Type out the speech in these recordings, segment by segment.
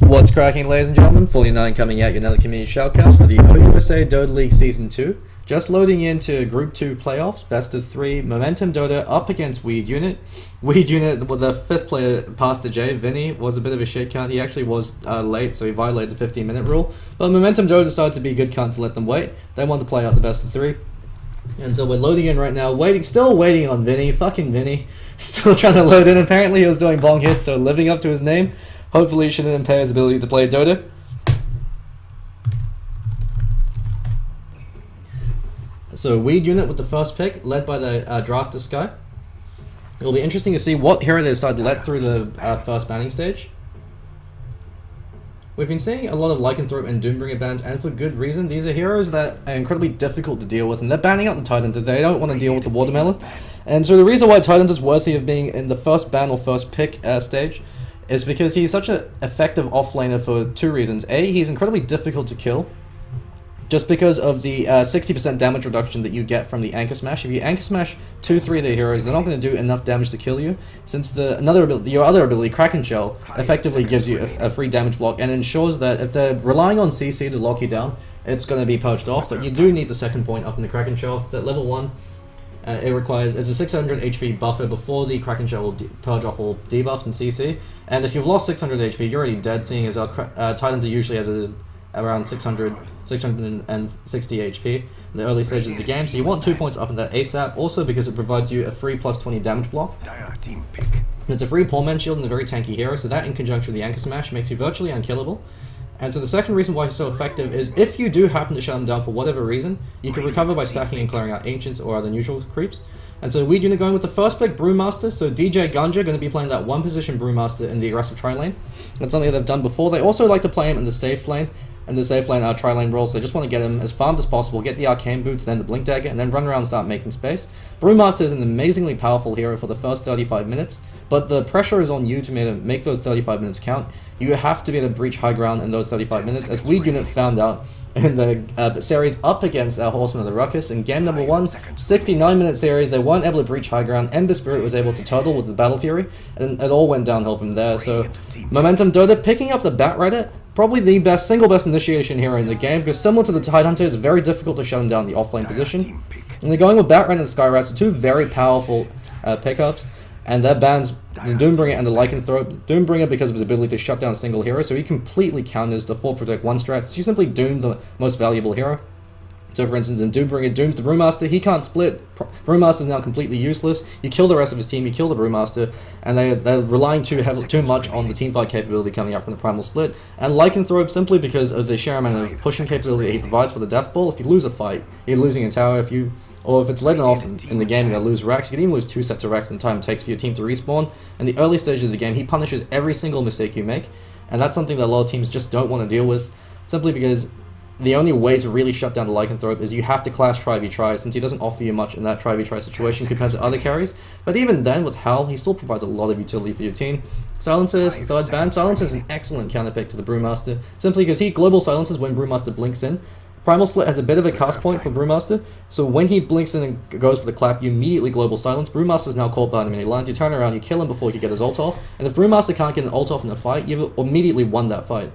What's cracking, ladies and gentlemen? Fully 9 coming at you another community shoutcast for the OUSA Dota League Season 2. Just loading into Group 2 playoffs, best of 3, Momentum Dota up against Weed Unit. Weed Unit, with the 5th player past the J, Vinny, was a bit of a shit count. He actually was late, so he violated the 15-minute rule. But Momentum Dota decided to be a good count to let them wait. They wanted to play out the best of 3. And so we're loading in right now, still waiting on Vinny, fucking Vinny. Still trying to load in. Apparently he was doing bong hits, so living up to his name. Hopefully it shouldn't impair his ability to play Dota. So Weed Unit with the first pick, led by the drafter Sky. It'll be interesting to see what hero they decide to let through the first banning stage. We've been seeing a lot of Lycanthrope and Doombringer bans, and for good reason. These are heroes that are incredibly difficult to deal with, and they're banning out the Titan. They don't want to deal with the Watermelon. And so the reason why Titans is worthy of being in the first ban or first pick stage is because he's such an effective offlaner for 2 reasons. A, he's incredibly difficult to kill, just because of the 60% damage reduction that you get from the Anchor Smash. If you Anchor Smash 2-3 of the heroes, they're not going to do enough damage to kill you, since your other ability, Kraken Shell, effectively gives you a free damage block and ensures that if they're relying on CC to lock you down, it's going to be purged off. But you do need the second point up in the Kraken Shell. It's at level 1. It's a 600 HP buffer before the Kraken Shell will purge off all debuffs and CC. And if you've lost 600 HP, you're already dead, seeing as our Titan usually has around 660 HP in the early stages of the game. So you want 2 points up in that ASAP, also because it provides you a free plus 20 damage block. It's a free Poor Man Shield and a very tanky hero, so that in conjunction with the Anchor Smash makes you virtually unkillable. And so the second reason why he's so effective is if you do happen to shut him down for whatever reason, you can recover by stacking and clearing out Ancients or other neutral creeps. And so Weed Unit going with the first pick, Brewmaster. So DJ Ganja going to be playing that one position Brewmaster in the aggressive tri-lane. That's something they've done before. They also like to play him in the safe lane. And the safe lane tri-lane rolls, they just want to get him as farmed as possible, get the Arcane Boots, then the Blink Dagger, and then run around and start making space. Brewmaster is an amazingly powerful hero for the first 35 minutes, but the pressure is on you to make those 35 minutes count. You have to be able to breach high ground in those 35 minutes, as Weed Unit found out in the series up against Horseman of the Ruckus. In game number 1, 69-minute series, they weren't able to breach high ground. Ember Spirit was able to turtle with the Battle Fury, and it all went downhill from there. So Momentum Dota picking up the Bat Rider, probably the single best initiation hero in the game, because similar to the Tidehunter, it's very difficult to shut him down in the offlane position. And they're going with Bat Rider and Skywrath, so 2 very powerful pickups. And that bans the Doombringer and the Lycanthrope. Doombringer because of his ability to shut down a single hero, so he completely counters the 4 Protect 1 strat. So you simply doom the most valuable hero. So for instance, in Doombringer dooms the Brewmaster, he can't split. Brewmaster is now completely useless. You kill the rest of his team, you kill the Brewmaster, and they're relying too much on the teamfight capability coming out from the Primal Split. And Lycanthrope, simply because of the sheer amount of pushing capability he provides for the deathball, if you lose a fight, you're losing a tower. Or if it's letting off in the game and you lose Rex, you can even lose 2 sets of Rex in the time it takes for your team to respawn. In the early stages of the game, he punishes every single mistake you make, and that's something that a lot of teams just don't want to deal with, simply because the only way to really shut down the Lycanthrope is you have to clash Tri-v-Tri, since he doesn't offer you much in that Tri-v-Tri situation compared to other carries. But even then, with Hal, he still provides a lot of utility for your team. Silencer is the third ban. Silencer is an excellent counterpick to the Brewmaster, simply because he global silences when Brewmaster blinks in. Primal Split has a bit of a cast point for Brewmaster, so when he blinks in and goes for the clap, you immediately global silence. Brewmaster is now caught by enemy lines. You turn around, you kill him before he can get his ult off, and if Brewmaster can't get an ult off in a fight, you've immediately won that fight.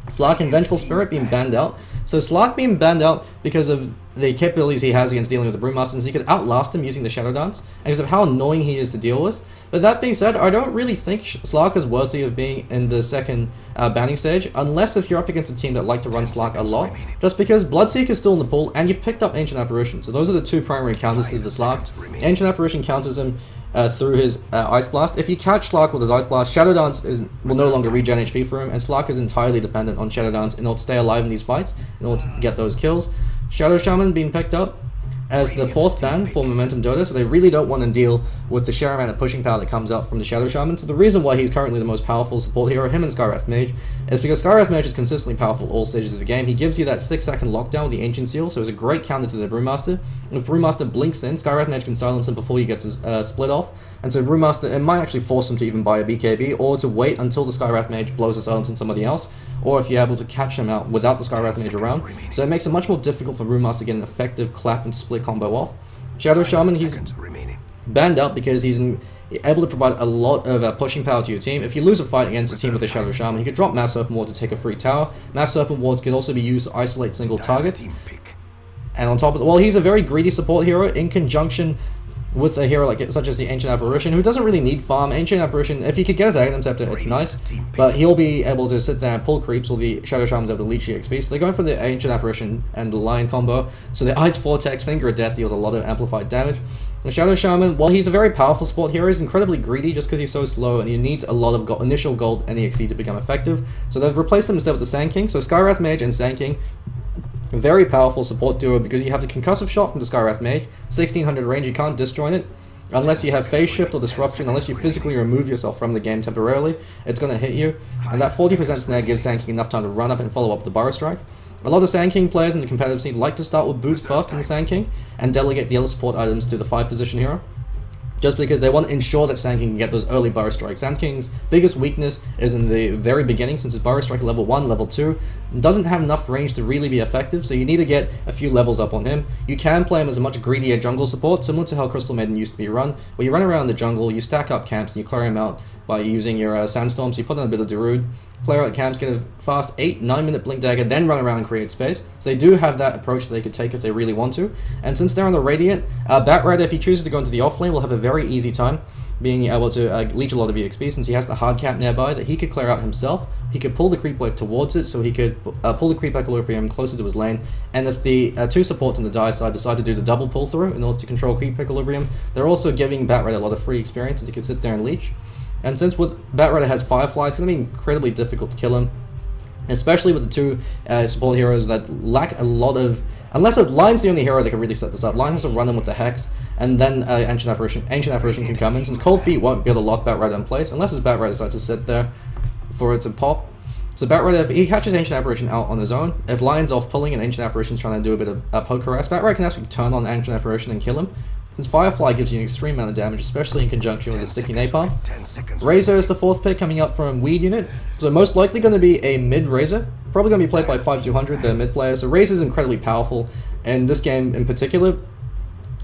Slark and Vengeful Spirit being banned out. So Slark being banned out because of the capabilities he has against dealing with the Brewmaster, since he could outlast him using the Shadow Dance, and because of how annoying he is to deal with. But that being said, I don't really think Slark is worthy of being in the second banning stage, unless if you're up against a team that like to run Slark a lot, just because Bloodseeker is still in the pool, and you've picked up Ancient Apparition. So those are the 2 primary counters to the Slark. Ancient Apparition counters him through his Ice Blast. If you catch Slark with his Ice Blast, Shadow Dance will no longer regen HP for him, and Slark is entirely dependent on Shadow Dance in order to stay alive in these fights, in order to get those kills. Shadow Shaman being picked up as the 4th ban for Momentum Dota, so they really don't want to deal with the sheer amount of pushing power that comes out from the Shadow Shaman. So the reason why he's currently the most powerful support hero, him and Skywrath Mage, is because Skywrath Mage is consistently powerful all stages of the game. He gives you that 6-second lockdown with the Ancient Seal, so it's a great counter to the Brewmaster. And if Brewmaster blinks in, Skywrath Mage can silence him before he gets his split off. And so Brewmaster, it might actually force him to even buy a BKB, or to wait until the Skywrath Mage blows a silence on somebody else, or if you're able to catch him out without the Skywrath Mage around. So it makes it much more difficult for Brewmaster to get an effective clap and split combo off. Shadow Shaman, he's banned out because he's able to provide a lot of pushing power to your team. If you lose a fight against a team with a Shadow Shaman, you could drop Mass Serpent Ward to take a free tower. Mass Serpent Wards can also be used to isolate single targets. And on top of well, he's a very greedy support hero in conjunction with a hero such as the Ancient Apparition, who doesn't really need farm. Ancient Apparition, if he could get his Item Scepter, it's nice, but he'll be able to sit there and pull creeps, or the Shadow Shaman's able to leech the XP. So they're going for the Ancient Apparition and the Lion combo. So the Ice Vortex, Finger of Death deals a lot of amplified damage. The Shadow Shaman, while he's a very powerful support hero, he's incredibly greedy just because he's so slow, and he needs a lot of initial gold and EXP to become effective. So they've replaced him instead with the Sand King. So Skywrath Mage and Sand King, a very powerful support duo, because you have the Concussive Shot from the Skywrath Mage, 1600 range, you can't disjoint it. Unless you have phase shift or disruption, unless you physically remove yourself from the game temporarily, it's going to hit you. And that 40% snare gives Sand King enough time to run up and follow up with the Burrow Strike. A lot of Sand King players in the competitive scene like to start with boots first in the Sand King, and delegate the other support items to the 5 position hero. Just because they want to ensure that Sand King can get those early Burrow Strikes. Sand King's biggest weakness is in the very beginning, since his Burrow Strike level 1, level 2, doesn't have enough range to really be effective, so you need to get a few levels up on him. You can play him as a much greedier jungle support, similar to how Crystal Maiden used to be run, where you run around the jungle, you stack up camps, and you clear him out by using your Sandstorm, so you put in a bit of Darude, clear out camps, get a fast 8-9 minute Blink Dagger, then run around and create space. So they do have that approach that they could take if they really want to. And since they're on the Radiant, Batrider, if he chooses to go into the offlane, will have a very easy time being able to leech a lot of EXP, since he has the hard cap nearby that he could clear out himself. He could pull the creep wave towards it, so he could pull the creep equilibrium closer to his lane. And if the 2 supports on the Dire side decide to do the double pull through in order to control creep equilibrium, they're also giving Batrider a lot of free experience, as he can sit there and leech. And since Batrider has Firefly, it's going to be incredibly difficult to kill him, especially with the 2 support heroes that lack a lot of... Unless Lion's the only hero that can really set this up. Lion has to run in with the Hex, and then Ancient Apparition can come in, since Cold Feet won't be able to lock Batrider in place, unless his Batrider decides to sit there for it to pop. So Batrider, if he catches Ancient Apparition out on his own, if Lion's off pulling and Ancient Apparition's trying to do a bit of poke harass, Batrider can actually turn on Ancient Apparition and kill him. Since Firefly gives you an extreme amount of damage, especially in conjunction with the Sticky Napalm. Razor is the 4th pick coming up from Weed Unit, so most likely going to be a mid Razor. Probably going to be played by 5200, the mid player. So Razor is incredibly powerful in this game in particular,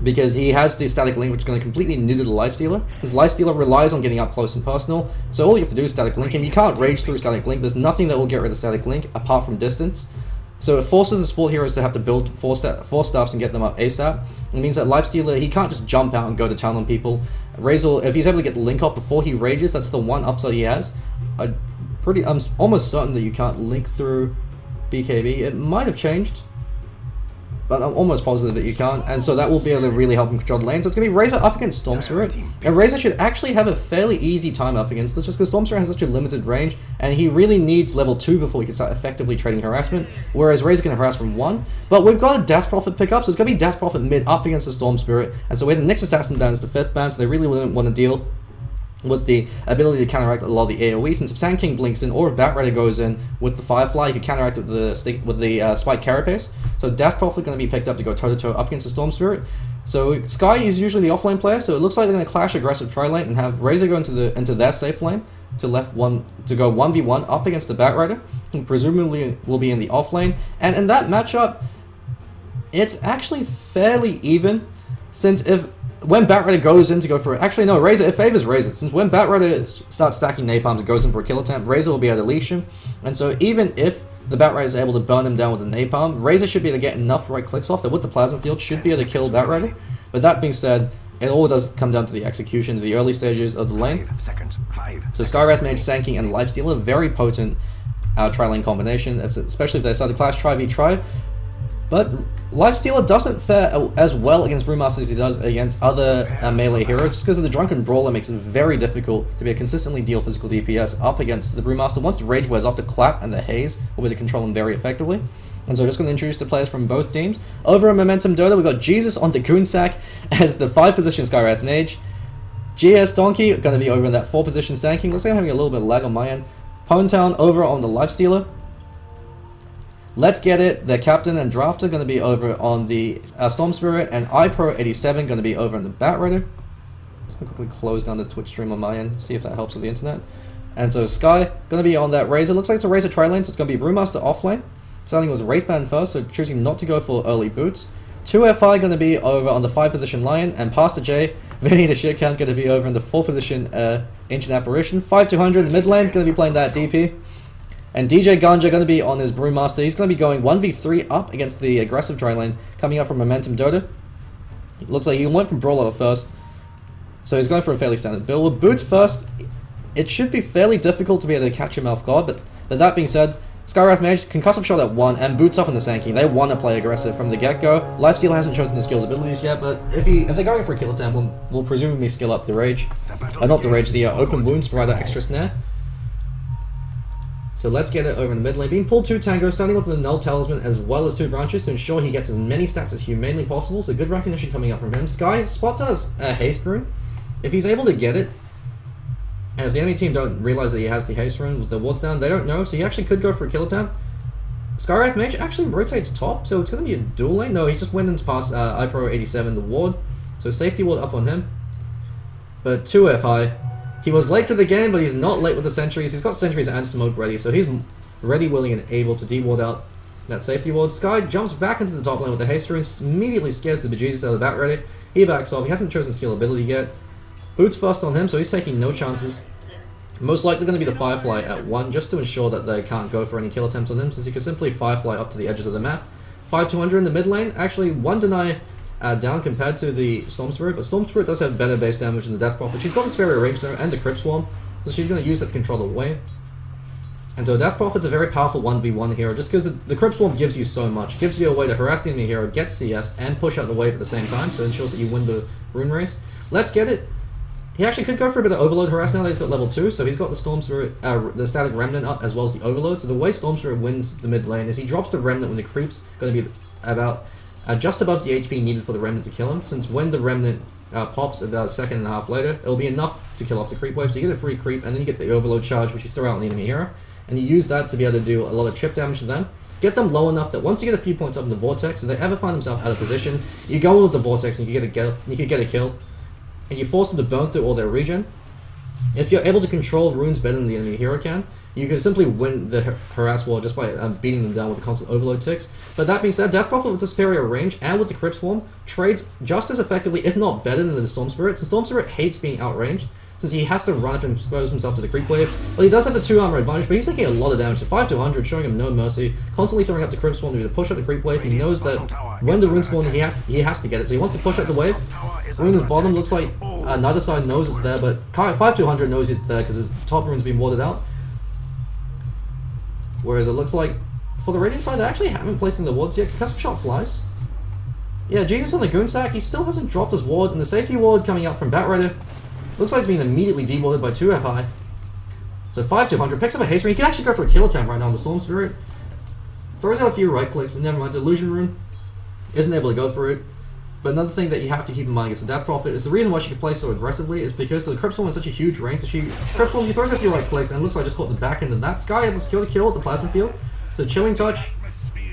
because he has the Static Link, which is going to completely neuter the Lifestealer. His Lifestealer relies on getting up close and personal, so all you have to do is Static Link him. You can't rage through Static Link. There's nothing that will get rid of Static Link apart from distance. So it forces the support heroes to have to build 4 stuffs and get them up ASAP. It means that Lifestealer, he can't just jump out and go to town on people. Razor, if he's able to get the link up before he rages, that's the one upside he has. I'm almost certain that you can't link through BKB. It might have changed, but I'm almost positive that you can't, and so that will be able to really help him control the lane. So it's going to be Razor up against Storm Spirit, and Razor should actually have a fairly easy time up against this, just because Storm Spirit has such a limited range, and he really needs level 2 before he can start effectively trading harassment, whereas Razor can harass from 1. But we've got a Death Prophet pickup, so it's going to be Death Prophet mid up against the Storm Spirit, and so we have the Nyx Assassin ban is the 5th ban, so they really wouldn't want to deal with the ability to counteract a lot of the AoE, since if Sand King blinks in, or if Batrider goes in with the Firefly, you can counteract it with the Spike Carapace. So Death Prophet going to be picked up to go toe-to-toe up against the Storm Spirit. So Sky is usually the offlane player, so it looks like they're going to clash aggressive tri-lane and have Razor go into their safe lane to go 1v1 up against the Batrider, who presumably will be in the offlane. And in that matchup, it's actually fairly even, since when Batrider goes in to go for it, actually no, Razor, it favors Razor, since when Batrider starts stacking napalms and goes in for a kill attempt, Razor will be able to leash him, and so even if the Batrider is able to burn him down with a napalm, Razor should be able to get enough right clicks off that with the Plasma Field should be able to kill Batrider. But that being said, it all does come down to the execution, to the early stages of the lane. So Skywrath, Mage, Sand King, and Lifestealer, very potent tri-lane combination, especially if they start to clash tri-v-tri. But Lifestealer doesn't fare as well against Brewmaster as he does against other melee heroes, just because of the Drunken Brawler makes it very difficult to be able to consistently deal physical DPS up against the Brewmaster. Once the Rage wears off, the Clap and the Haze will be able to control him very effectively. And so we're just going to introduce the players from both teams. Over at Momentum Dota, we've got Jesus on the Goonsack as the 5 position Skywrath Mage. GS Donkey going to be over in that 4 position Sand King. Looks like I'm having a little bit of lag on my end. Pwntown over on the Lifestealer. Let's Get It, the Captain and Drafter, going to be over on the Storm Spirit, and iPro87 going to be over on the Batrider. Just going to quickly close down the Twitch stream on my end, see if that helps with the internet. And so Sky going to be on that Razor. Looks like it's a Razor tri-lane, so it's going to be Brewmaster offlane. Starting with Wraithband first, so choosing not to go for early boots. 2FI going to be over on the 5 position Lion, and Pastor J Vinny the shit count going to be over in the 4th position, Ancient Apparition. 5-200 in the mid lane, going to be playing that DP. And DJ Ganja going to be on his Brewmaster. He's going to be going 1v3 up against the aggressive dry lane coming up from Momentum Dota. It looks like he went from Brawler first, so he's going for a fairly standard build. With Boots first, it should be fairly difficult to be able to catch him off guard, but that being said, Skywrath Mage, concussive shot at 1, and Boots up in the Sankey. They want to play aggressive from the get-go. Lifesteal hasn't chosen the skills abilities yet, but if they're going for a kill attempt, we'll presumably skill up the Rage. Not the Rage, the Open Wounds, provide that extra snare. So let's get it over in the mid lane. Being pulled 2 Tango, starting with the Null Talisman as well as 2 branches to ensure he gets as many stats as humanely possible. So good recognition coming up from him. Sky spots us a Haste Rune. If he's able to get it, and if the enemy team don't realize that he has the Haste Rune with the wards down, they don't know, so he actually could go for a kill attempt. Skywrath Mage actually rotates top, so it's going to be a dual lane. No, he just went into past iPro 87, the ward. So safety ward up on him. But 2 FI. He was late to the game, but he's not late with the sentries. He's got sentries and smoke ready, so he's ready, willing, and able to de-ward out that safety ward. Sky jumps back into the top lane with the Haste Rune, immediately scares the bejesus out of the bat ready. He backs off. He hasn't chosen skill ability yet. Boots first on him, so he's taking no chances. Most likely going to be the Firefly at 1, just to ensure that they can't go for any kill attempts on him, since he can simply Firefly up to the edges of the map. 5-200 in the mid lane. Actually, 1 deny down compared to the Storm Spirit, but Storm Spirit does have better base damage than the Death Prophet. She's got the superior range though, and the Crypt Swarm, so she's going to use that to control the wave. And the Death Prophet's a very powerful 1v1 hero, just because the Crypt Swarm gives you so much. It gives you a way to harass the enemy hero, get CS, and push out the wave at the same time, so it ensures that you win the rune race. Let's get it. He actually could go for a bit of Overload harass now that he's got level 2, so he's got the Storm Spirit, the Static Remnant up as well as the Overload. So the way Storm Spirit wins the mid lane is he drops the Remnant when the creep's going to be about just above the HP needed for the Remnant to kill him, since when the Remnant pops about a second and a half later, it'll be enough to kill off the creep wave, so you get a free creep, and then you get the Overload charge, which you throw out on the enemy hero, and you use that to be able to do a lot of chip damage to them. Get them low enough that once you get a few points up in the Vortex, if they ever find themselves out of position, you go with the Vortex and you could get a kill, and you force them to burn through all their regen. If you're able to control runes better than the enemy hero can, you can simply win the harass war just by beating them down with the constant overload ticks. But that being said, Death Prophet with the superior range and with the Crypt Swarm trades just as effectively, if not better, than the Storm Spirit. The Storm Spirit hates being outranged, since he has to run up and expose himself to the creep wave. But he does have the 2 armor advantage, but he's taking a lot of damage. So 5-100, showing him no mercy, constantly throwing up the Crypt Swarm to push out the creep wave. He knows that when the rune spawn, he has to get it, so he wants to push out the wave. Rune's bottom looks like neither side knows it's there, but 5-200 knows it's there because his top rune's been warded out. Whereas it looks like for the Radiant side, they actually haven't placed in the wards yet. Concussive shot flies. Yeah, Jesus on the Goon Sack, he still hasn't dropped his ward, and the safety ward coming out from Bat Rider looks like it's been immediately dewarded by 2 FI. So 5-200, picks up a haste rune. He can actually go for a kill attempt right now on the Storm Spirit. Throws out a few right clicks, and never mind, Illusion Rune isn't able to go for it. But another thing that you have to keep in mind against the Death Prophet is the reason why she can play so aggressively is because the Crypt Swarm has such a huge range. So she throws out a few right clicks, and it looks like just caught the back end of that. Sky had the skill to kill with the Plasma Field. So Chilling Touch.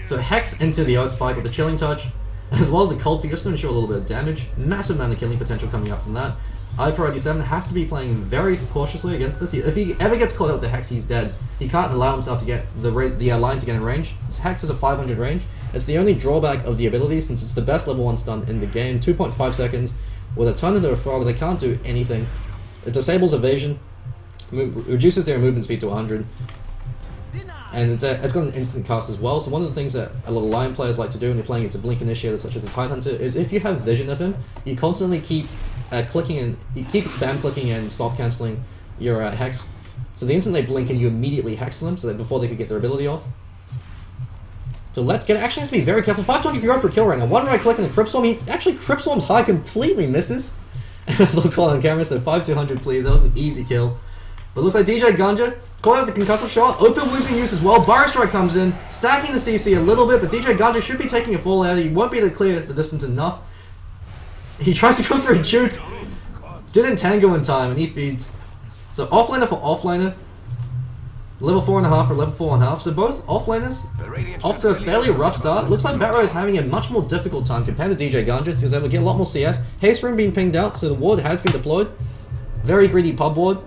So Hex into the Earth Spike with the Chilling Touch, as well as the Cold Feet, just to ensure a little bit of damage. Massive amount of killing potential coming up from that. iPro 87 has to be playing very cautiously against this. If he ever gets caught out with the Hex, he's dead. He can't allow himself to get the line to get in range. This Hex is a 500 range. It's the only drawback of the ability, since it's the best level 1 stun in the game. 2.5 seconds. With a turn into a frog, they can't do anything. It disables evasion, reduces their movement speed to 100. And it's got an instant cast as well, so one of the things that a lot of Lion players like to do when you're playing against a Blink Initiator such as a Tidehunter is if you have vision of him, you constantly keep clicking and you keep spam clicking and stop cancelling your Hex. So the instant they blink and you immediately Hex them, so that before they could get their ability off. So let's get, actually has to be very careful. 500 can go for a kill right now. 1 right click and the Crypt Swarm, he actually Crypt Swarm's high completely misses. That's all caught on camera, so 5-200 please, that was an easy kill. But it looks like DJ Ganja caught out the concussive shot, open wounds being used as well, Burrow Strike comes in, stacking the CC a little bit, but DJ Ganja should be taking a full out, he won't be able to clear the distance enough. He tries to go for a juke, didn't tango in time, and he feeds. So offlaner for offlaner, level 4.5 for level 4.5, so both offlaners off to a fairly rough start. Looks like Barrow is having a much more difficult time compared to DJ Ganja, because he's able to get a lot more CS. Haste Rune being pinged out, so the ward has been deployed. Very greedy pub ward.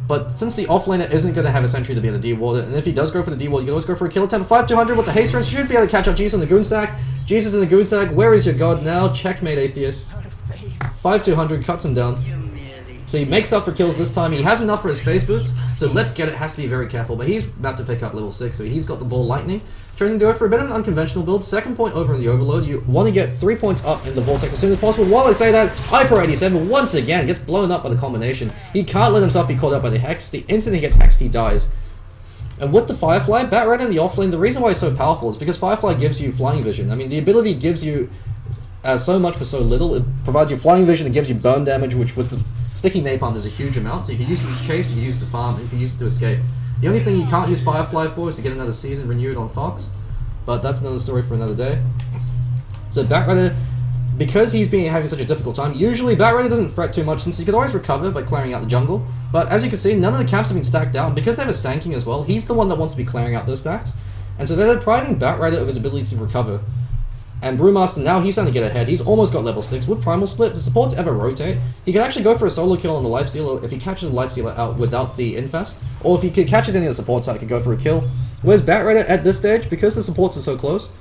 But since the offlaner isn't going to have a sentry to be able to de-ward it, and if he does go for the de-ward, you can always go for a kill attempt. 5-200 with the haste rune, should be able to catch up Jesus on the Goon Sack. Jesus in the Goon Sack, where is your god now? Checkmate, Atheist. 5200 cuts him down. So he makes up for kills this time. He has enough for his face boots, so let's get it. Has to be very careful. But he's about to pick up level 6, so he's got the ball lightning. Choosing to go for a bit of an unconventional build. Second point over in the overload. You want to get 3 points up in the vortex as soon as possible. While I say that, Hyper 87 once again gets blown up by the combination. He can't let himself be caught up by the hex. The instant he gets hexed, he dies. And with the Firefly, Batrider in the offlane, the reason why it's so powerful is because Firefly gives you flying vision. I mean, the ability gives you so much for so little. It provides you flying vision, it gives you burn damage, which with the sticky napalm is a huge amount. So you can use it to chase, you can use it to farm, and you can use it to escape. The only thing you can't use Firefly for is to get another season renewed on Fox. But that's another story for another day. So Batrider, because he's been having such a difficult time, usually Batrider doesn't fret too much since he could always recover by clearing out the jungle. But as you can see, none of the camps have been stacked out, and because they have a Sanking as well, he's the one that wants to be clearing out those stacks. And so they're depriving Batrider of his ability to recover. And Brewmaster, now he's starting to get ahead. He's almost got level 6. With Primal Split, the supports ever rotate. He can actually go for a solo kill on the Lifestealer if he catches the Lifestealer out without the Infest. Or if he could catch it in the support side, he could go for a kill. Whereas Batrider at this stage, because the supports are so close,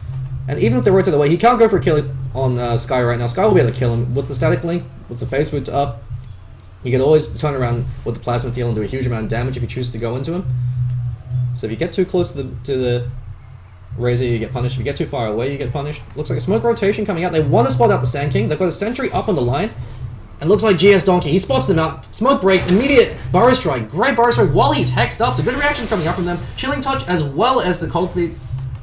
and even if they rotate away, he can't go for a kill on Sky right now. Sky will be able to kill him with the static link, with the face boot up. You can always turn around with the Plasma Field and do a huge amount of damage if you choose to go into him. So if you get too close to the Razor, you get punished. If you get too far away, you get punished. Looks like a smoke rotation coming out. They want to spot out the Sand King. They've got a sentry up on the line. And looks like GS Donkey. He spots them out. Smoke breaks. Immediate Burrow Strike. Great Burrow Strike while he's hexed up. So good reaction coming up from them. Chilling Touch as well as the Cold Feet.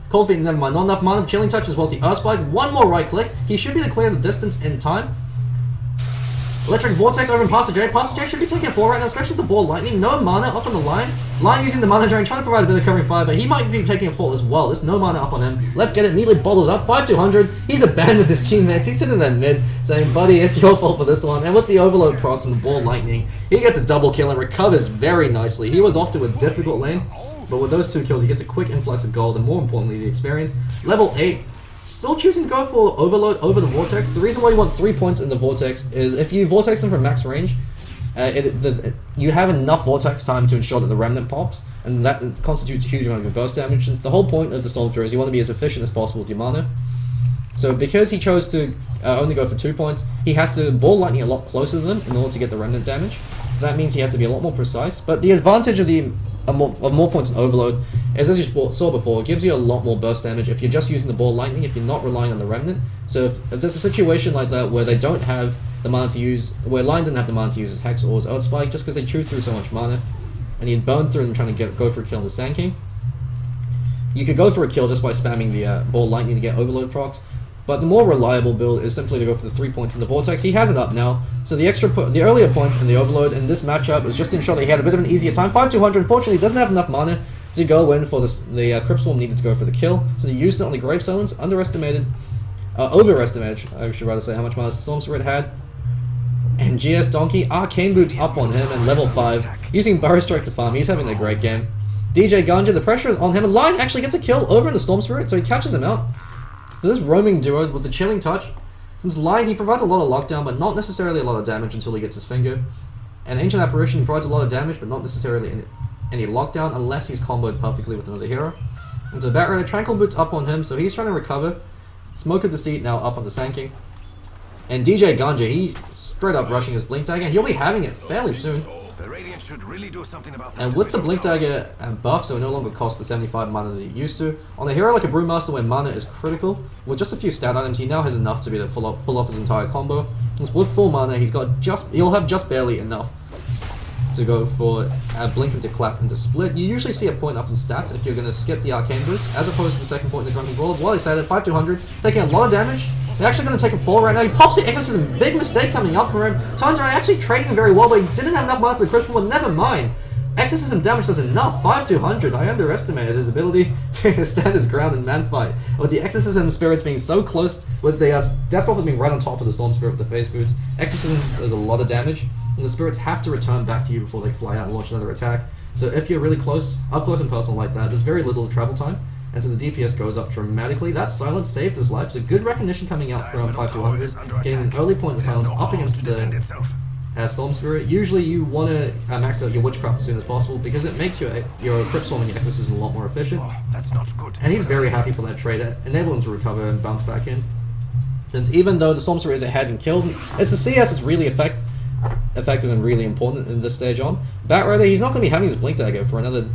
Cold Feet, never mind. Not enough mana. Chilling Touch as well as the Earth Spike. One more right click. He should be able to clear the distance in time. Electric Vortex over in Pastor J. Pastor J should be taking a fall right now, especially the ball lightning. No mana up on the line. Line using the mana drain, trying to provide a bit of covering fire, but he might be taking a fall as well. There's no mana up on him. Let's get it. Immediately bottles up. 5-200. He's abandoned his teammates. He's sitting there mid, saying, buddy, it's your fault for this one. And with the overload procs and the ball lightning, he gets a double kill and recovers very nicely. He was off to a difficult lane, but with those 2 kills, he gets a quick influx of gold and more importantly, the experience. Level 8. Still choosing to go for Overload over the Vortex. The reason why you want 3 points in the Vortex is if you Vortex them from max range, you have enough Vortex time to ensure that the Remnant pops, and that constitutes a huge amount of burst damage. It's the whole point of the Storm Thrower is you want to be as efficient as possible with your mana. So because he chose to only go for 2 points, he has to Ball Lightning a lot closer to them in order to get the Remnant damage. So that means he has to be a lot more precise. But the advantage of more points in Overload is, as you saw before, it gives you a lot more burst damage if you're just using the Ball Lightning, if you're not relying on the Remnant. So if there's a situation like that where they don't have the mana to use, where Lion didn't have the mana to use his Hex or his Earth Spike, just because they chew through so much mana, and he'd burn through them trying to go for a kill on the Sand King, you could go for a kill just by spamming the Ball Lightning to get Overload procs. But the more reliable build is simply to go for the 3 points in the Vortex. He has it up now, so the earlier points in the Overload in this matchup was just to ensure that he had a bit of an easier time. 5-200, unfortunately, doesn't have enough mana to go in for the Crypt Swarm needed to go for the kill, so they used it on the Grave Silence, overestimated, I should rather say, how much mana Storm Spirit had. And GS Donkey, Arcane Boots up on him and level 5, using Burrow Strike to farm. He's having a great game. DJ Ganja, the pressure is on him, and Lion actually gets a kill over in the Storm Spirit, so he catches him out. So this roaming duo with the Chilling Touch, since Lion, he provides a lot of lockdown, but not necessarily a lot of damage until he gets his finger. And Ancient Apparition provides a lot of damage, but not necessarily any lockdown unless he's comboed perfectly with another hero. And so Batrider, Tranquil Boots up on him, so he's trying to recover. Smoke of Deceit now up on the Sand King. And DJ Ganja, he straight up rushing his Blink Dagger. He'll be having it fairly soon. And with the Blink Dagger and buff, so it no longer costs the 75 mana that it used to. On a hero like a Brewmaster where mana is critical, with just a few stat items, he now has enough to be able to pull off his entire combo. And with full mana, he'll have just barely enough to go for Blink into Clap into Split. You usually see a point up in stats if you're going to skip the Arcane Boots, as opposed to the second point in the Drunken Brawl. While he said it, 5-200, taking a lot of damage. They're actually going to take a fall right now. He pops the Exorcism. Big mistake coming up for him. Turns around, actually trading very well, but he didn't have enough mana for the Crypt Swarm. Never mind. Exorcism damage does enough. 5-200. I underestimated his ability to stand his ground in man fight. With the Exorcism spirits being so close, with the deathball being right on top of the Storm Spirit with the face boots, Exorcism does a lot of damage, and the spirits have to return back to you before they fly out and launch another attack. So if you're really close, up close and personal like that, there's very little travel time. And so the DPS goes up dramatically. That silence saved his life, so good recognition coming out from 5-200, getting an early point of silence up against the Storm Spirit. Usually you want to max out your Witchcraft as soon as possible because it makes your Crypt Swarm and your Exorcism a lot more efficient. And he's very happy for that trade, enable him to recover and bounce back in. And even though the Stormspear is ahead in kills, it's the CS that's really effective and really important in this stage on. Batrider, he's not going to be having his Blink Dagger for another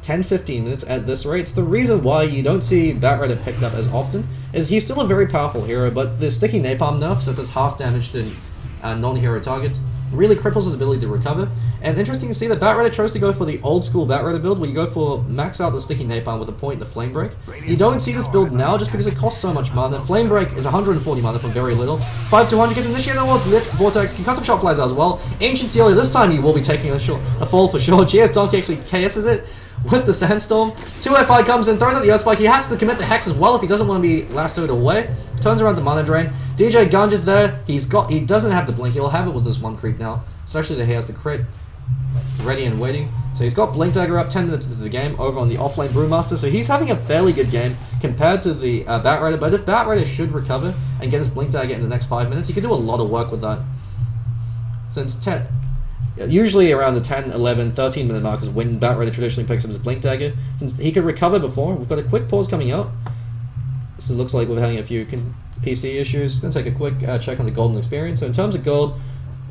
10-15 minutes at this rate. It's the reason why you don't see Batrider picked up as often, is he's still a very powerful hero, but the sticky napalm nerf, so it does half damage to non-hero targets, really cripples his ability to recover. And interesting to see that Batrider chose to go for the old school Batrider build, where you go for max out the sticky napalm with a point in the flame break. You don't see this build now just because it costs so much mana. Flame break is 140 mana for very little. 5-200 gets initiated on Lift Vortex, concussive shot flies out as well. Ancient Seal, this time he will be taking a fall for sure. GS Donkey actually KS's it with the Sandstorm. 2FI comes in, throws out the Earth Spike. He has to commit the Hex as well if he doesn't want to be lassoed away. Turns around the mana drain. DJ Ganja's there. He doesn't have the blink. He'll have it with this one creep now, especially that he has the crit ready and waiting. So he's got Blink Dagger up 10 minutes into the game over on the offlane Brewmaster. So he's having a fairly good game compared to the Batrider. But if Batrider should recover and get his Blink Dagger in the next 5 minutes, he could do a lot of work with that. Since usually around the 10, 11, 13 minute mark is when Batrider traditionally picks up his Blink Dagger. Since he could recover before, we've got a quick pause coming out. So it looks like we're having a few PC issues. Going to take a quick check on the golden experience. So in terms of gold,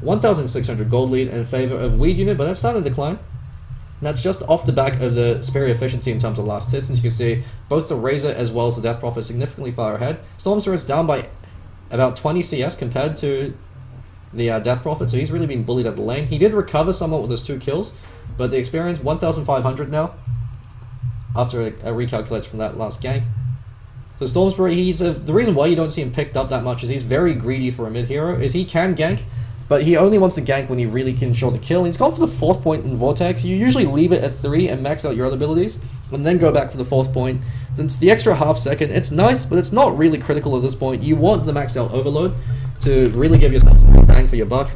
1,600 gold lead in favor of Weed Unit, but that's starting to decline. And that's just off the back of the superior efficiency in terms of last hits. As you can see, both the Razor as well as the Death Prophet are significantly far ahead. Stormspear is down by about 20 CS compared to the Death Prophet, so he's really been bullied at the lane. He did recover somewhat with his 2 kills, but the experience, 1,500 now, after a recalculate from that last gank. So Stormspear, the reason why you don't see him picked up that much is he's very greedy for a mid hero, is he can gank, but he only wants to gank when he really can ensure the kill. He's gone for the 4th point in Vortex. You usually leave it at 3 and max out your other abilities, and then go back for the 4th point. Since the extra half second, it's nice, but it's not really critical at this point. You want the maxed out overload to really give yourself a bang for your buck.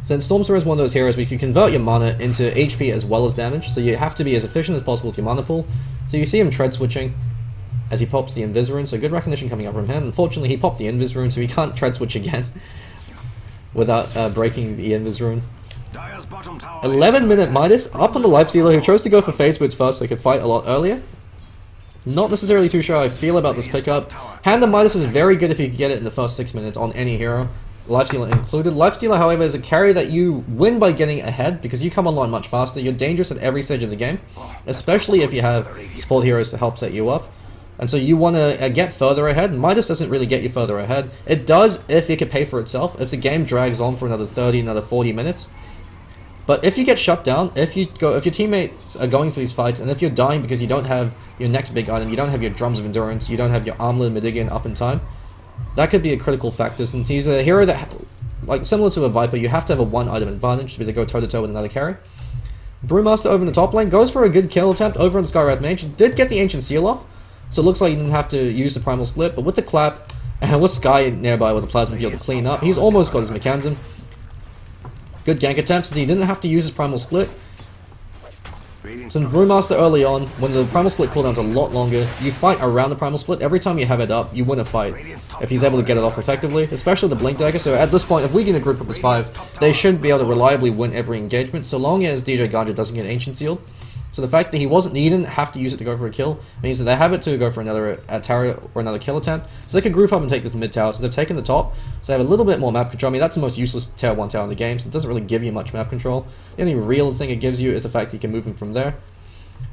Since Stormspear is one of those heroes where you can convert your mana into HP as well as damage, so you have to be as efficient as possible with your mana pool. So you see him tread switching as he pops the Invis rune, so good recognition coming up from him. Unfortunately, he popped the Invis rune, so he can't tread switch again without breaking the Invis rune. 11-minute Midas up on the Lifestealer, who chose to go for phase boots first so he could fight a lot earlier. Not necessarily too sure how I feel about this pickup. Hand of Midas is very good if you can get it in the first 6 minutes on any hero, Lifestealer included. Lifestealer, however, is a carry that you win by getting ahead because you come online much faster. You're dangerous at every stage of the game, especially if you have support heroes to help set you up. And so you want to get further ahead. Midas doesn't really get you further ahead. It does if it could pay for itself, if the game drags on for another 30, another 40 minutes. But if you get shut down, if your teammates are going through these fights, and if you're dying because you don't have your next big item, you don't have your Drums of Endurance, you don't have your Armlet Medigian up in time, that could be a critical factor. Since he's a hero that, like similar to a Viper, you have to have a 1 item advantage to be able to go toe-to-toe with another carry. Brewmaster over in the top lane goes for a good kill attempt over on Skywrath Mage. Did get the Ancient Seal off, so it looks like he didn't have to use the Primal Split, but with the clap, and with Sky nearby with the Plasma Field to clean up, he's almost got his mechanism. Good gank attempt since he didn't have to use his Primal Split. Since Brewmaster early on, when the Primal Split cooldown's a lot longer, you fight around the Primal Split. Every time you have it up, you win a fight if he's able to get it off effectively, especially the Blink Dagger. So at this point, if we get a group up as 5, they should be able to reliably win every engagement, so long as DJ Ganja doesn't get Ancient Seal. So the fact that he didn't have to use it to go for a kill means that they have it to go for another tower or another kill attempt. So they can group up and take this mid tower. So they've taken the top, so they have a little bit more map control. I mean, that's the most useless tier 1 tower in the game, so it doesn't really give you much map control. The only real thing it gives you is the fact that you can move him from there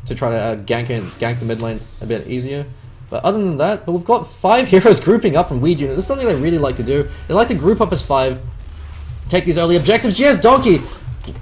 to try to gank the mid lane a bit easier. But other than that, we've got 5 heroes grouping up from Weed Unit. This is something they really like to do. They like to group up as 5, take these early objectives. GS Donkey!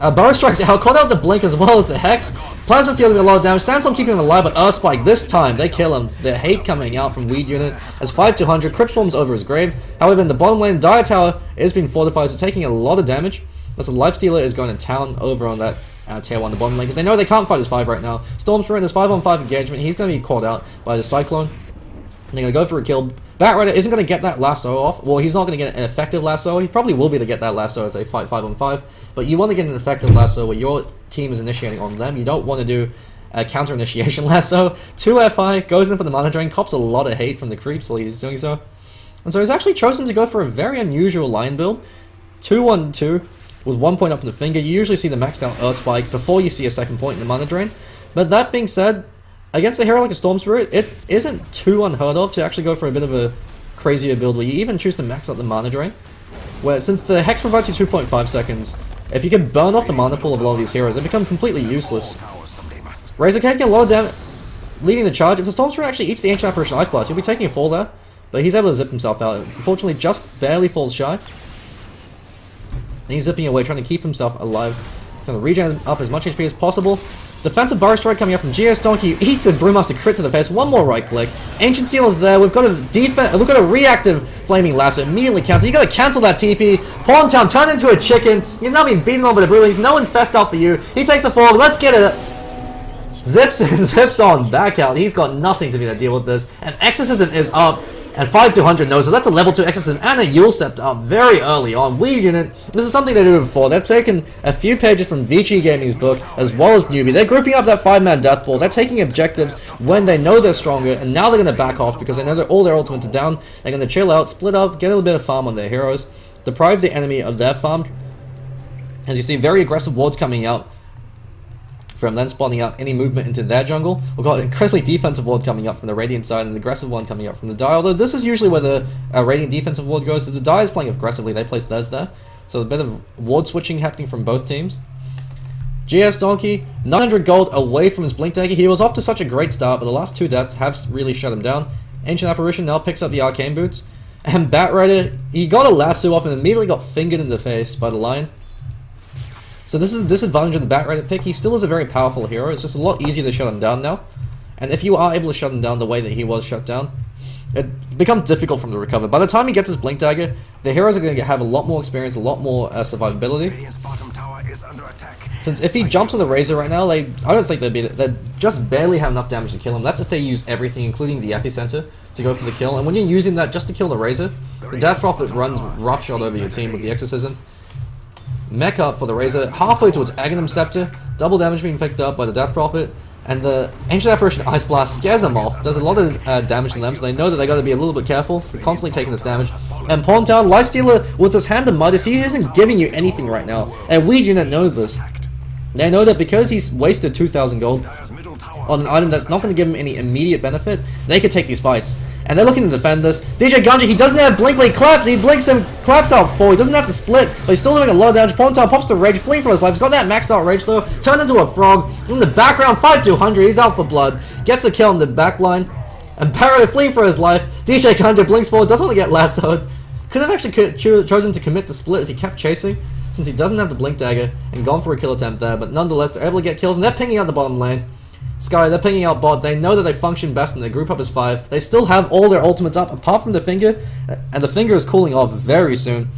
Burrow strikes out, caught out the blink as well as the Hex. Plasma Field with a lot of damage. Sandstorm keeping him alive, but Earth Spike this time, they kill him. The hate coming out from Weed Unit as 5-200. Crypt Swarms over his grave. However, in the bottom lane, Dire Tower is being fortified, so taking a lot of damage. As the Lifestealer is going to town over on that tier 1, the bottom lane, because they know they can't fight as 5 right now. Stormspear in this 5-on-5 engagement, he's going to be caught out by the Cyclone. They're going to go for a kill. Batrider isn't going to get that lasso off. Well, he's not going to get an effective lasso. He probably will be able to get that lasso if they fight 5-on-5. But you want to get an effective lasso where your team is initiating on them. You don't want to do a counter-initiation lasso. 2FI goes in for the mana drain, cops a lot of hate from the creeps while he's doing so. And so he's actually chosen to go for a very unusual line build. 2-1-2 with 1 point up in the finger. You usually see the maxed out Earth Spike before you see a 2nd point in the mana drain. But that being said, against a hero like a Storm Spirit, it isn't too unheard of to actually go for a bit of a crazier build where you even choose to max out the mana drain. Where since the Hex provides you 2.5 seconds, if you can burn off the mana pool of a lot of these heroes, they become completely useless. Razor can get a lot of damage leading the charge. If the Storm Spirit actually eats the Ancient Apparition Ice Blast, he'll be taking a fall there. But he's able to zip himself out. Unfortunately, just barely falls shy. And he's zipping away, trying to keep himself alive. Going to regen up as much HP as possible. Defensive Burrow Strike coming up from GS Donkey. Eats a Brewmaster crit to the face. One more right click. Ancient Seal is there. We've got a reactive Flaming Lasso. Immediately cancel. You got to cancel that TP. Pawn Town turned into a chicken. He's now being beaten on by the Brewlings. No infest out for you. He takes a fall. Let's get it. Zips on back out. He's got nothing to be to deal with this. And Exorcism is up. And 5-200 knows, so that's a level 2 Exorcism and a Yule Scepter up very early on. Weed Unit, this is something they did before. They've taken a few pages from Vici Gaming's book, as well as Newbie. They're grouping up that 5-man deathball. They're taking objectives when they know they're stronger, and now they're going to back off because they know that all their ultimates are down. They're going to chill out, split up, get a little bit of farm on their heroes, deprive the enemy of their farm. As you see, very aggressive wards coming out from then spawning out any movement into their jungle. We've got an incredibly defensive ward coming up from the Radiant side and an aggressive one coming up from the Die, although this is usually where the Radiant defensive ward goes. If the Die is playing aggressively, they place theirs there. So a bit of ward switching happening from both teams. GS Donkey, 900 gold away from his Blink Dagger. He was off to such a great start, but the last 2 deaths have really shut him down. Ancient Apparition now picks up the Arcane Boots. And Bat Rider, he got a lasso off and immediately got fingered in the face by the Lion. So this is the disadvantage of the Bat Rider pick. He still is a very powerful hero. It's just a lot easier to shut him down now. And if you are able to shut him down the way that he was shut down, it becomes difficult for him to recover. By the time he gets his Blink Dagger, the heroes are going to have a lot more experience, a lot more survivability. Since if he jumps on the Razor right now, I don't think they'd beat it. They just barely have enough damage to kill him. That's if they use everything, including the Epicenter, to go for the kill. And when you're using that just to kill the Razor, the Death Prophet runs roughshod over your team with the Exorcism. Mech up for the Razor, halfway towards Aghanim Scepter, double damage being picked up by the Death Prophet, and the Ancient Apparition Ice Blast scares them off, does a lot of damage to them, so they know that they gotta be a little bit careful, they're constantly taking this damage. And Pawn Town, Lifestealer with his hand to Midas, he isn't giving you anything right now, and Weed Unit knows this. They know that because he's wasted 2,000 gold on an item that's not going to give him any immediate benefit, they could take these fights. And they're looking to defend this. DJ Ganja, he doesn't have Blink, but he claps. He blinks and claps out 4. He doesn't have to split, but he's still doing a lot of damage. Pawn Town pops to Rage, fleeing for his life. He's got that maxed out Rage though. Turned into a frog. In the background, 5-200. He's out for blood. Gets a kill in the back line. And Parrot fleeing for his life. DJ Ganja blinks forward, doesn't want to get lassoed. Could have actually chosen to commit the split if he kept chasing, since he doesn't have the Blink Dagger, and gone for a kill attempt there. But nonetheless, they're able to get kills, and they're pinging out the bottom lane. Sky, they're pinging out bot. They know that they function best when they group up as 5. They still have all their ultimates up, apart from the Finger, and the Finger is cooling off very soon.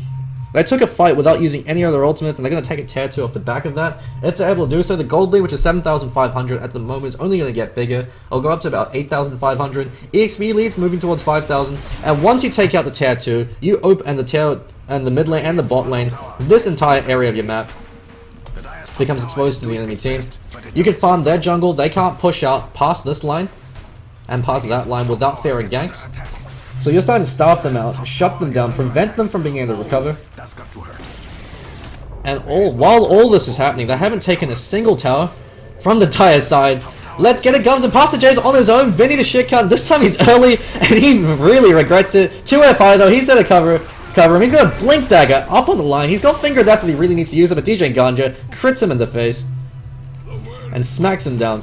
They took a fight without using any other ultimates, and they're going to take a tier 2 off the back of that. If they're able to do so, the gold lead, which is 7,500 at the moment, is only going to get bigger. It'll go up to about 8,500. EXP leads moving towards 5,000, and once you take out the tier 2, you open the mid lane and the bot lane, this entire area of your map becomes exposed to the enemy team. You can farm their jungle. They can't push out past this line and past that line without fear of ganks. So you're starting to starve them out, shut them down, prevent them from being able to recover. And while all this is happening, they haven't taken a single tower from the Dire side. Let's get it, Gums, and Pastor J's on his own. Vinny the shit cunt. This time he's early, and he really regrets it. 2FI though, he's there to cover him. He's got a Blink Dagger up on the line. He's got Finger Death that he really needs to use it, but DJ Ganja crits him in the face and smacks him down.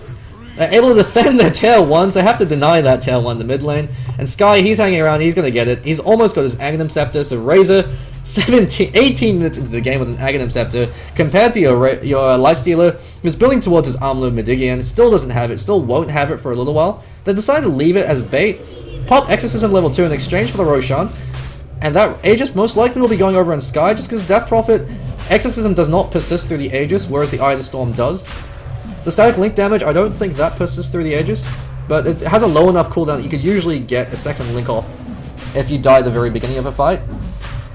They're able to defend their tail 1s. They have to deny that tail 1 in the mid lane. And Sky, he's hanging around. He's going to get it. He's almost got his Aghanim Scepter. So Razor, 18 minutes into the game with an Aghanim Scepter, compared to your Lifestealer, who's building towards his Armload Medigian, still doesn't have it, still won't have it for a little while. They decided to leave it as bait, pop Exorcism level 2 in exchange for the Roshan, and that Aegis most likely will be going over on Sky, just because Death Prophet Exorcism does not persist through the Aegis, whereas the Eye of the Storm does. The static link damage, I don't think that persists through the Aegis, but it has a low enough cooldown that you could usually get a second link off if you die at the very beginning of a fight.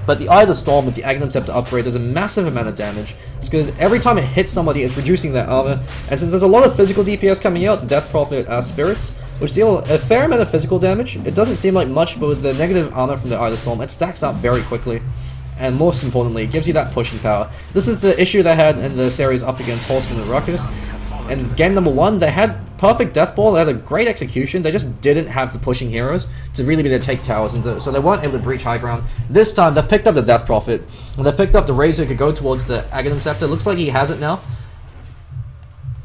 But the Eye of the Storm with the Aghanim Scepter upgrade does a massive amount of damage. It's because every time it hits somebody, it's reducing their armor, and since there's a lot of physical DPS coming out, the Death Prophet Spirits, which deal a fair amount of physical damage, it doesn't seem like much, but with the negative armor from the Eye of the Storm, it stacks up very quickly. And most importantly, it gives you that pushing power. This is the issue they had in the series up against Horseman and Ruckus. in game number 1, they had perfect deathball, they had a great execution, they just didn't have the pushing heroes to really be able to take towers, and so they weren't able to breach high ground. This time, they've picked up the Death Prophet, and they've picked up the Razor who could go towards the Aghanim Scepter. Looks like he has it now.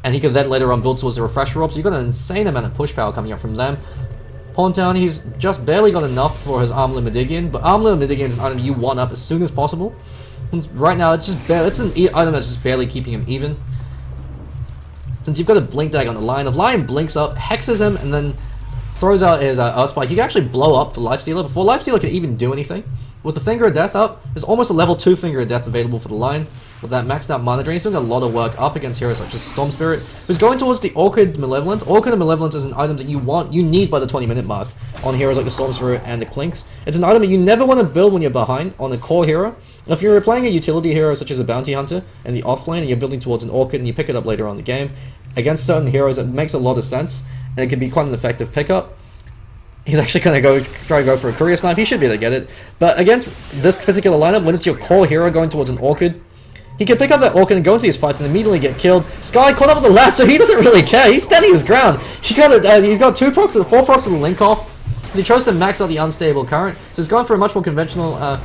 And he could then later on build towards the Refresher Orb, so you've got an insane amount of push power coming up from them. Pawn Town, he's just barely got enough for his Armlet Midigian, but Armlet Midigian is an item you want up as soon as possible. And right now, it's an item that's just barely keeping him even. Since you've got a Blink Dag on the line, if Lion blinks up, hexes him, and then throws out his Earth Spike, he can actually blow up the Lifestealer before Lifestealer can even do anything. With the Finger of Death up, there's almost a level 2 Finger of Death available for the Lion. With that maxed out mana drain, he's doing a lot of work up against heroes such as Storm Spirit, who's going towards the Orchid Malevolence. Orchid Malevolence is an item that you need by the 20-minute mark on heroes like the Storm Spirit and the Clinks. It's an item that you never want to build when you're behind on a core hero. If you're playing a utility hero such as a Bounty Hunter in the offlane and you're building towards an Orchid and you pick it up later on in the game, against certain heroes it makes a lot of sense and it can be quite an effective pickup. He's actually going to try to go for a Courier Snipe. He should be able to get it. But against this particular lineup, when it's your core hero going towards an Orchid, he can pick up that Orchid and go into these fights and immediately get killed. Sky caught up with the last, so he doesn't really care. He's standing his ground. He's got 4 procs of the Link off, because he chose to max out the Unstable Current. So he's going for a much more conventional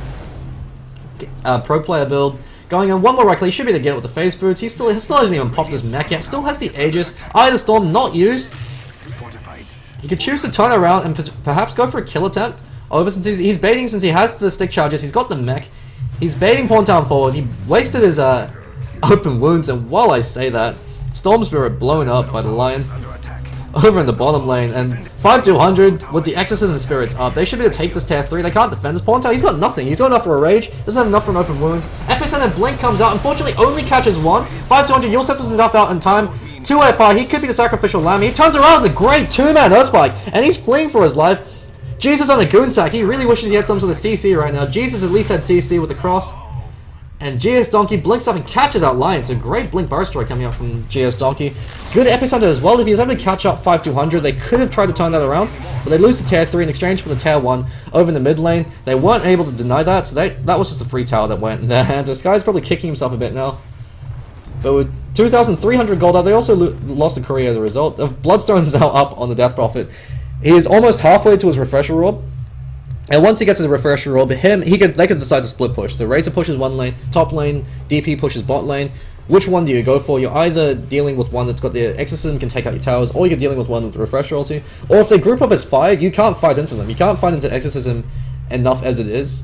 pro player build. Going on one more right click, he should be able to get it with the Phase Boots. He still hasn't even popped his mech yet. Still has the Aegis. Eye of the Storm not used. He could choose to turn around and perhaps go for a kill attempt. Over since he's baiting, since he has the stick charges, he's got the mech. He's baiting Pawn Town forward. He wasted his open wounds, and while I say that, Storm Spirit blown up by the Lions over in the bottom lane, and 5-200 with the Exorcism Spirits up. They should be able to take this tier 3. They can't defend this. Pawn Town, he's got nothing. He's got enough for a Rage. Doesn't have enough for an open wounds. Epicenter Blink comes out. Unfortunately, only catches 1. 5-200. You'll set himself out in time. 2FR, he could be the sacrificial lamb. He turns around as a great 2-man Earthspike, and he's fleeing for his life. Jesus on the Goon Sack, he really wishes he had some sort of CC right now. Jesus at least had CC with the cross. And GS Donkey blinks up and catches out Lion. So great Blink Burst Destroy coming out from GS Donkey. Good Epicenter as well. If he was able to catch up 5-200, they could have tried to turn that around. But they lose to tier 3 in exchange for the tier 1 over in the mid lane. They weren't able to deny that, so that was just a free tower that went there. And this guy's probably kicking himself a bit now. But with 2,300 gold out, they also lost a Courier as a result. Bloodstone is now up on the Death Prophet. He is almost halfway to his Refresher Orb. And once he gets his Refresher Orb, they could decide to split push. So Razor pushes one lane, top lane, DP pushes bot lane. Which one do you go for? You're either dealing with one that's got the Exorcism, can take out your towers, or you're dealing with one with the Refresher ulti. Or if they group up as 5, you can't fight into them. You can't fight into Exorcism enough as it is.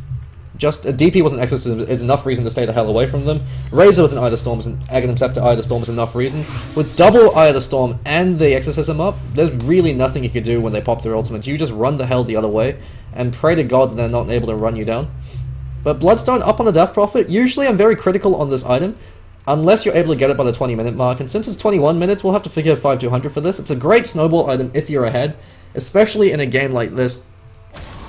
Just a DP with an Exorcism is enough reason to stay the hell away from them. Razor with an Eye of the Storm, an Aghanim Scepter Eye of the Storm is enough reason. With double Eye of the Storm and the Exorcism up, there's really nothing you can do when they pop their ultimates. You just run the hell the other way and pray to God that they're not able to run you down. But Bloodstone up on the Death Prophet, usually I'm very critical on this item, unless you're able to get it by the 20-minute mark. And since it's 21 minutes, we'll have to figure 5-200 for this. It's a great snowball item if you're ahead, especially in a game like this.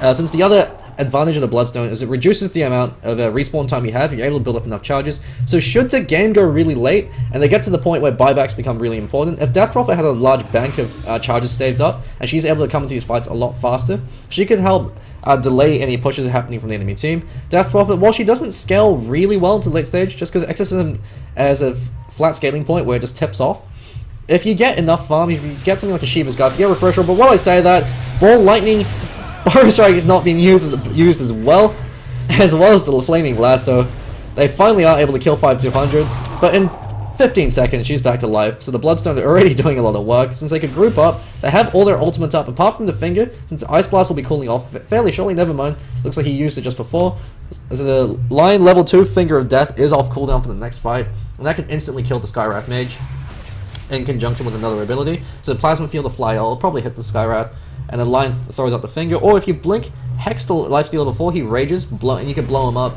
Since the other advantage of the Bloodstone is it reduces the amount of respawn time you have. You're able to build up enough charges. So should the game go really late and they get to the point where buybacks become really important, if Death Prophet has a large bank of charges saved up and she's able to come into these fights a lot faster, she can help delay any pushes happening from the enemy team. Death Prophet, while she doesn't scale really well into the late stage, just because Exorcism has a flat scaling point where it just tips off, if you get enough farm, if you get something like a Shiva's Guard, if you get Refresher, but while I say that, Ball Lightning Burrow Strike is not being used as well as the Flaming Lasso. They finally are able to kill 5-200, but in 15 seconds she's back to life. So the Bloodstone are already doing a lot of work. Since they could group up, they have all their ultimates up, apart from the Finger, since Ice Blast will be cooling off fairly shortly, never mind. Looks like he used it just before. So the Lion level 2 Finger of Death is off cooldown for the next fight, and that can instantly kill the Skywrath Mage in conjunction with another ability. So the Plasma Field of Fly will probably hit the Skywrath, and then Lion throws out the Finger, or if you blink, Hex the Lifestealer before he rages, and you can blow him up.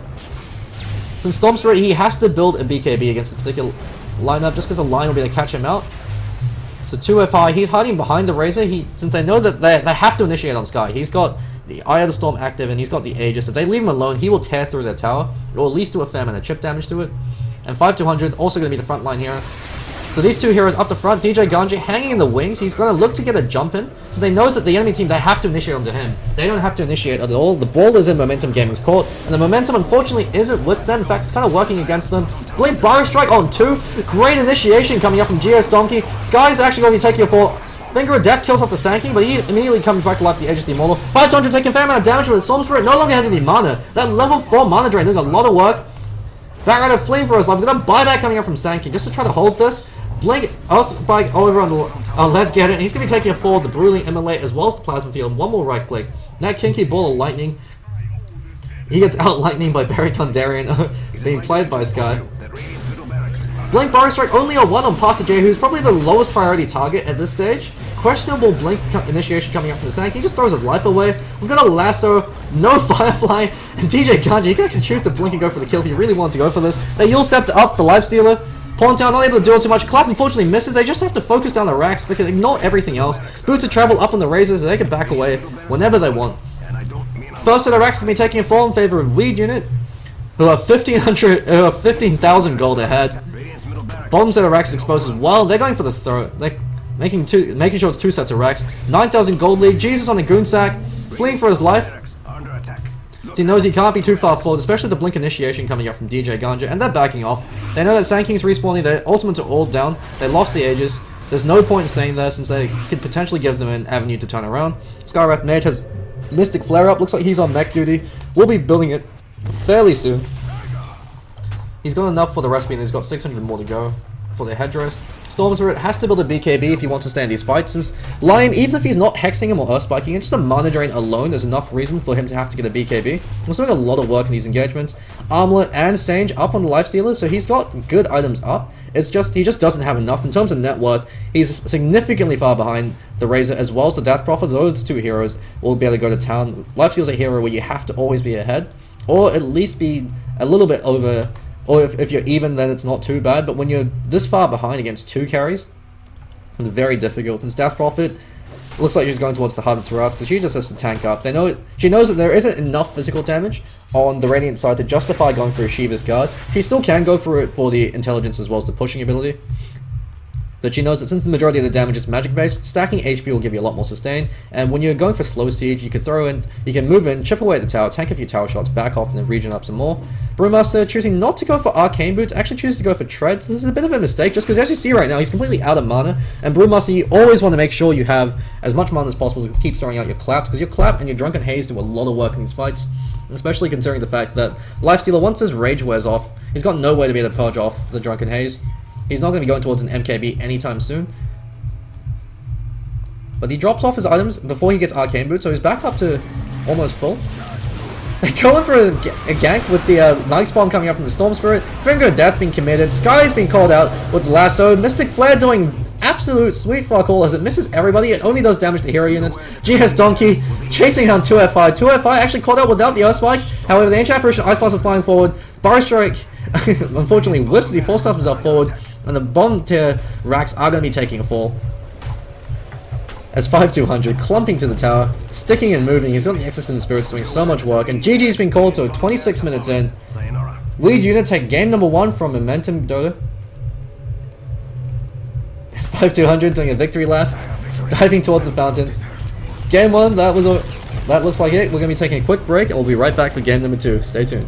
Since Storm Spirit, he has to build a BKB against a particular lineup, just because the Lion will be able to catch him out. So 2FI, he's hiding behind the Razor, since they know that they have to initiate on Sky. He's got the Eye of the Storm active, and he's got the Aegis. If they leave him alone, he will tear through their tower, or at least do a fair amount of chip damage to it. And 5-200, also going to be the front line here. So these two heroes up the front, DJ Ganji hanging in the wings, he's going to look to get a jump in. So they know that the enemy team, they have to initiate onto him. They don't have to initiate at all. The ball is in Momentum Gaming's court, and the Momentum unfortunately isn't with them. In fact, it's kind of working against them. Blink Burrow Strike on 2. Great initiation coming up from GS Donkey. Sky's actually going to be taking a fall. Finger of Death kills off the Sankey, but he immediately comes back to life the edge of the Immortal. 500 taking a fair amount of damage, but the Storm Spirit no longer has any mana. That level 4 mana drain doing a lot of work. Backrider fleeing for his life. We've got a buyback coming up from Sankey just to try to hold this. Blink Spike over on the Let's Get It. And he's going to be taking a fall with the Bruising Immolate as well as the Plasma Field. One more right click. That Kinky Ball of Lightning. He gets out lightning by Barry Pandarean being played by Sky. Blink Burrow Strike only a 1 on Pastor J, who's probably the lowest priority target at this stage. Questionable Blink initiation coming up from the Sankey. He just throws his life away. We've got a Lasso, no Firefly, and DJ Ganja. You can actually choose to blink and go for the kill if you really want to go for this. They Yule Stepped up the Lifestealer. Pawntown not able to do it too much. Clap unfortunately misses. They just have to focus down the racks. They can ignore everything else. Boots of travel up on the razors. They can back away whenever they want. First set of racks to be taking a fall in favor of Weed Unit, who are 15,000 gold ahead. Bottom set of racks exposed as well. They're going for the throw. They're making sure it's 2 sets of racks. 9,000 gold lead. Jesus on the goon sack, fleeing for his life. He knows he can't be too far forward, especially the blink initiation coming up from DJ Ganja, and they're backing off. They know that Sand King's respawning. Their ultimates are all down. They lost the Aegis. There's no point in staying there since they could potentially give them an avenue to turn around. Skywrath Mage has Mystic Flare Up. Looks like he's on mech duty. We'll be building it fairly soon. He's got enough for the recipe, and he's got 600 more to go for the headdress. Storm Spirit has to build a BKB if he wants to stay in these fights, since Lion, even if he's not hexing him or earth spiking him, just a mana drain alone is enough reason for him to have to get a BKB. He's doing a lot of work in these engagements. Armlet and Sage up on the Lifestealer, so he's got good items up. It's just, he just doesn't have enough. In terms of net worth, he's significantly far behind the Razor as well as the Death Prophet. Those 2 heroes will be able to go to town. Lifestealer's a hero where you have to always be ahead, or at least be a little bit over. Or if you're even, then it's not too bad. But when you're this far behind against 2 carries, it's very difficult. And Death Prophet looks like she's going towards the heart of Taras, but she just has to tank up. They know she knows that there isn't enough physical damage on the Radiant side to justify going for a Shiva's Guard. She still can go for it for the intelligence as well as the pushing ability. But she knows that since the majority of the damage is magic based, stacking HP will give you a lot more sustain, and when you're going for slow siege, you can move in, chip away at the tower, tank a few tower shots, back off, and then regen up some more. Brewmaster choosing not to go for Arcane Boots, actually chooses to go for Treads. This is a bit of a mistake, just because as you see right now, he's completely out of mana, and Brewmaster, you always want to make sure you have as much mana as possible to keep throwing out your claps, because your clap and your Drunken Haze do a lot of work in these fights, especially considering the fact that Lifestealer, once his rage wears off, he's got no way to be able to purge off the Drunken Haze. He's not going to be going towards an MKB anytime soon. But he drops off his items before he gets Arcane Boot, so he's back up to almost full. Going for a gank with the Night Spawn coming up from the Storm Spirit. Finger of Death being committed. Sky's being called out with Lasso. Mystic Flare doing absolute sweet fuck all as it misses everybody. It only does damage to hero units. GS Donkey chasing down 2FI. 2FI actually called out without the Earth Spike. However, the Ancient Apparition Ice Blast are flying forward. Burrow Strike unfortunately whips the 4 stuff himself forward. And the bottom tier racks are going to be taking a fall. As 5200 clumping to the tower, sticking and moving. He's got the Exorcism Spirits doing so much work. And GG's been called to 26 minutes in. Weed Unit take game number 1 from Momentum Dota. 5200 doing a victory lap. Diving towards the fountain. Game 1, that looks like it. We're going to be taking a quick break and we'll be right back for game number 2. Stay tuned.